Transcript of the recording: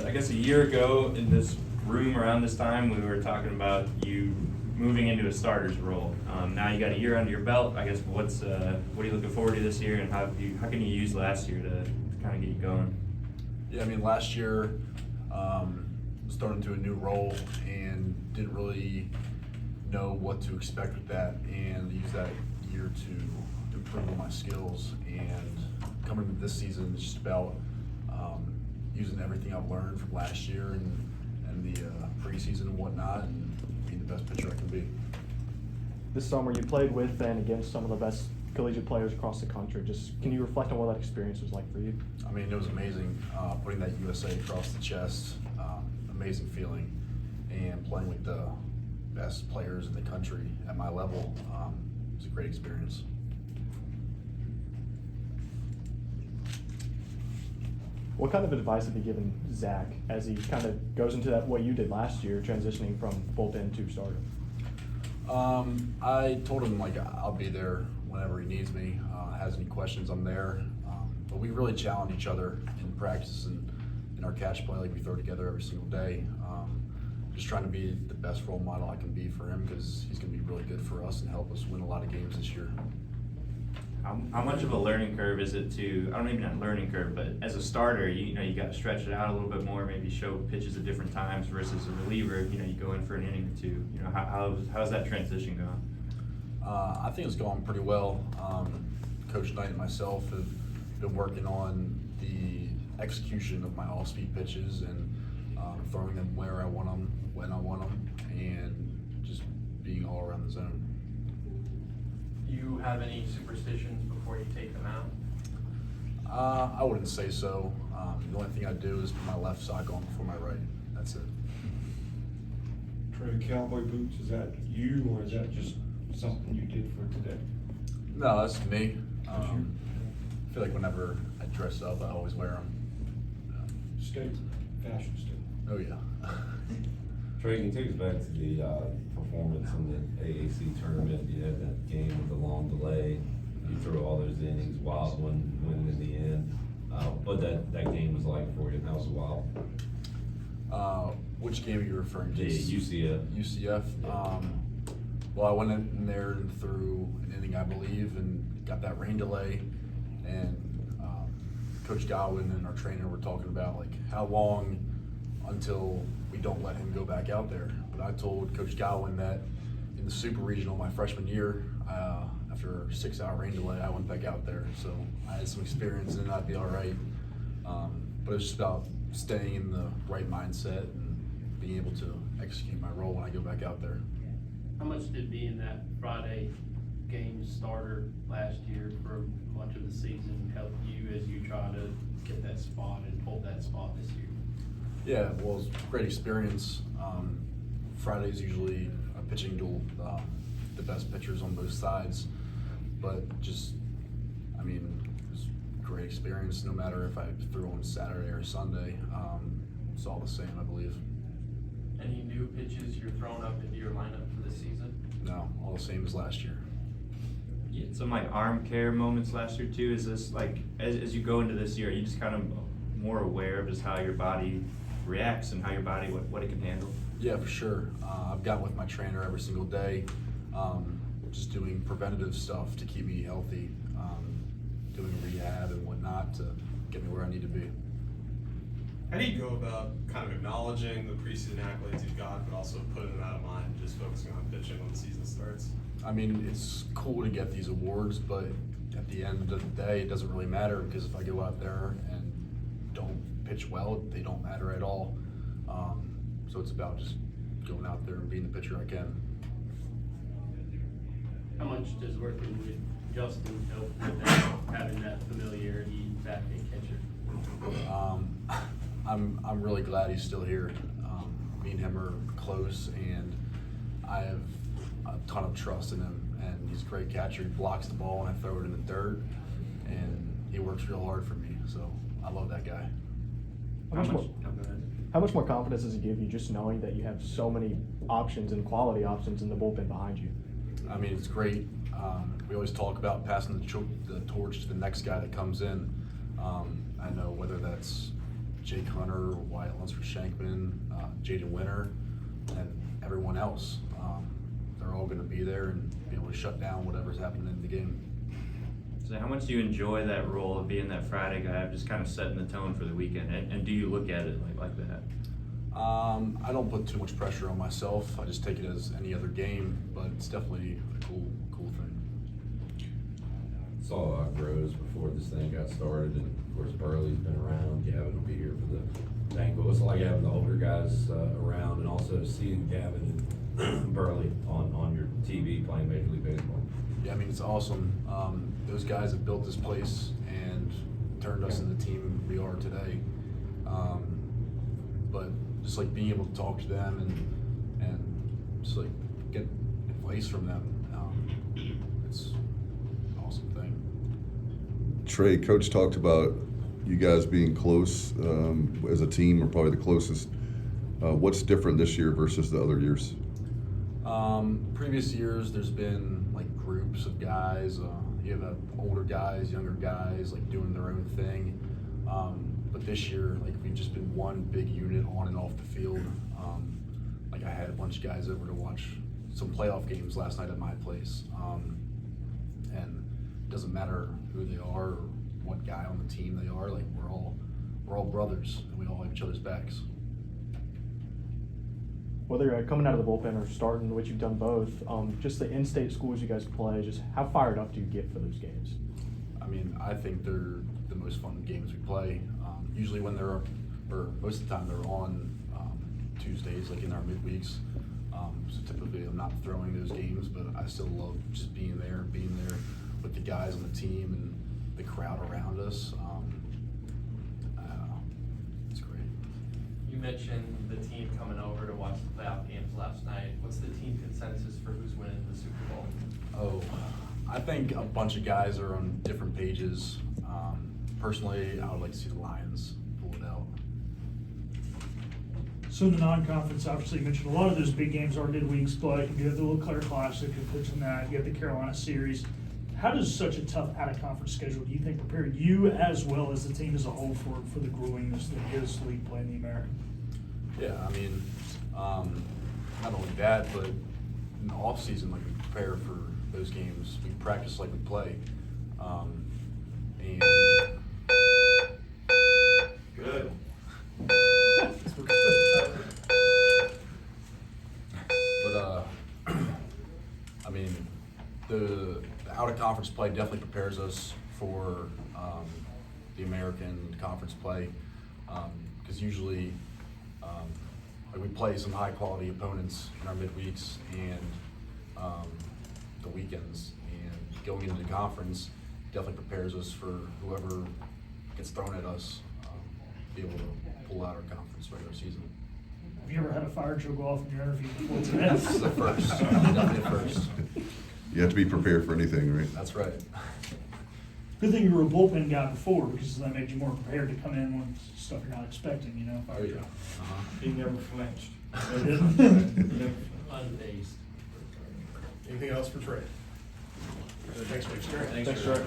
I guess a year ago in this room around this time, we were talking about you moving into a starter's role. Now you got a year under your belt. I guess what are you looking forward to this year, and how can you use last year to kind of get you going? Yeah, I mean, last year was thrown into a new role and didn't really know what to expect with that, and use that year to improve on my skills. And coming into this season, it's just about using everything I've learned from last year and the preseason and whatnot, and being the best pitcher I can be. This summer you played with and against some of the best collegiate players across the country. Just can you reflect on what that experience was like for you? I mean, it was amazing putting that USA across the chest. Amazing feeling, and playing with the best players in the country at my level. It was a great experience. What kind of advice have you given Zach as he kind of goes into that what you did last year, transitioning from bullpen to starter? I told him I'll be there whenever he needs me. Has any questions, I'm there. But we really challenge each other in practice and in our catch play, we throw together every single day. Just trying to be the best role model I can be for him, because he's going to be really good for us and help us win a lot of games this year. How much of a learning curve is it to, I don't even not learning curve, but as a starter, you got to stretch it out a little bit more, maybe show pitches at different times, versus a reliever, you go in for an inning or two. How's that transition going? I think it's going pretty well. Coach Knight and myself have been working on the execution of my off-speed pitches and throwing them where I want them, when I want them, and just being all around the zone. Do you have any superstitions before you take them out? I wouldn't say so. The only thing I do is put my left sock on before my right. That's it. Trey, the cowboy boots, is that you, or is that just something you did for today? No, that's me. I feel like whenever I dress up, I always wear them. State, fashion state. Oh yeah. Trey, can you take us back to the performance in the AAC tournament? You had that game with the long delay. You threw all those innings, wild one, winning in the end. What that game was like for you? How was it wild? Which game are you referring to? The UCF. UCF. Well, I went in there and threw an inning, I believe, and got that rain delay. And Coach Godwin and our trainer were talking about how long until we don't let him go back out there. But I told Coach Godwin that in the Super Regional my freshman year, after a 6-hour rain delay, I went back out there. So I had some experience and I'd be all right. But it's just about staying in the right mindset and being able to execute my role when I go back out there. How much did being that Friday game starter last year for much of the season help you as you try to get that spot and hold that spot this year? Yeah, well, it's a great experience. Friday's usually a pitching duel, the best pitchers on both sides. But it was a great experience no matter if I threw on Saturday or Sunday. It's all the same, I believe. Any new pitches you're throwing up into your lineup for this season? No, all the same as last year. Yeah, some arm care moments last year too. Is this as you go into this year, are you just kind of more aware of just how your body reacts and how your body, what it can handle? Yeah, for sure. I've got with my trainer every single day, just doing preventative stuff to keep me healthy, doing rehab and whatnot to get me where I need to be. How do you go about kind of acknowledging the preseason accolades you've got, but also putting them out of mind, just focusing on pitching when the season starts? I mean, it's cool to get these awards, but at the end of the day, it doesn't really matter, because if I go out there and don't pitch well, they don't matter at all. So it's about just going out there and being the pitcher I can. How much does working with Justin help with that, having that familiarity back in catcher? I'm really glad he's still here. Me and him are close, and I have a ton of trust in him. And he's a great catcher. He blocks the ball when I throw it in the dirt, and he works real hard for me. So I love that guy. How much more confidence does it give you just knowing that you have so many options and quality options in the bullpen behind you? I mean, it's great. We always talk about passing the torch to the next guy that comes in. I know whether that's Jake Hunter, Wyatt Lunsford-Shankman, Jaden Winter, and everyone else. They're all going to be there and be able to shut down whatever's happening in the game. So how much do you enjoy that role of being that Friday guy, of just kind of setting the tone for the weekend? And do you look at it like that? I don't put too much pressure on myself. I just take it as any other game, but it's definitely a cool thing. Saw Groves before this thing got started, and of course Burley's been around. Gavin will be here for the banquet. It's like having the older guys around, and also seeing Gavin and Burley on your TV playing Major League Baseball. Yeah, I mean, it's awesome. Those guys have built this place and turned us into the team we are today. But just like being able to talk to them and just like get advice from them, it's an awesome thing. Trey, Coach talked about you guys being close as a team, or probably the closest. What's different this year versus the other years? Previous years, there's been like groups of guys. You have older guys, younger guys, like doing their own thing. But this year, like we've just been one big unit on and off the field. Like I had a bunch of guys over to watch some playoff games last night at my place. And it doesn't matter who they are or what guy on the team they are. Like we're all brothers, and we all have each other's backs. Whether you're coming out of the bullpen or starting, which you've done both, just the in-state schools you guys play, just how fired up do you get for those games? I mean, I think they're the most fun games we play. Usually when they're, or most of the time they're on Tuesdays, like in our midweeks. So typically I'm not throwing those games, but I still love just being there with the guys on the team and the crowd around us. It's great. You mentioned the team coming over to watch the playoff games last night. What's the team consensus for who's winning the Super Bowl? Oh, I think a bunch of guys are on different pages. Personally, I would like to see the Lions pull it out. So in the non-conference, obviously you mentioned a lot of those big games are midweeks, but you have the Little Claire Classic, you pitch in that, you have the Carolina Series. How does such a tough out-of-conference schedule, do you think, prepare you as well as the team as a whole for the gruelingness that is league play in the American? Yeah, I mean, not only that, but in the off season, like we prepare for those games, we practice like we play, and Good. but I mean, the out of conference play definitely prepares us for the American conference play, because usually like we play some high quality opponents in our midweeks and the weekends, and going into the conference definitely prepares us for whoever gets thrown at us, be able to pull out our conference regular season. Have you ever had a fire drill go off in your interview before today? This is the first, definitely the first. You have to be prepared for anything, right? That's right. Good thing you were a bullpen guy before, because that made you more prepared to come in when stuff you're not expecting, you know? Oh, yeah. He never flinched. It didn't? Unfazed. Anything else for Trey? Thanks, Trey. Thanks, Trey.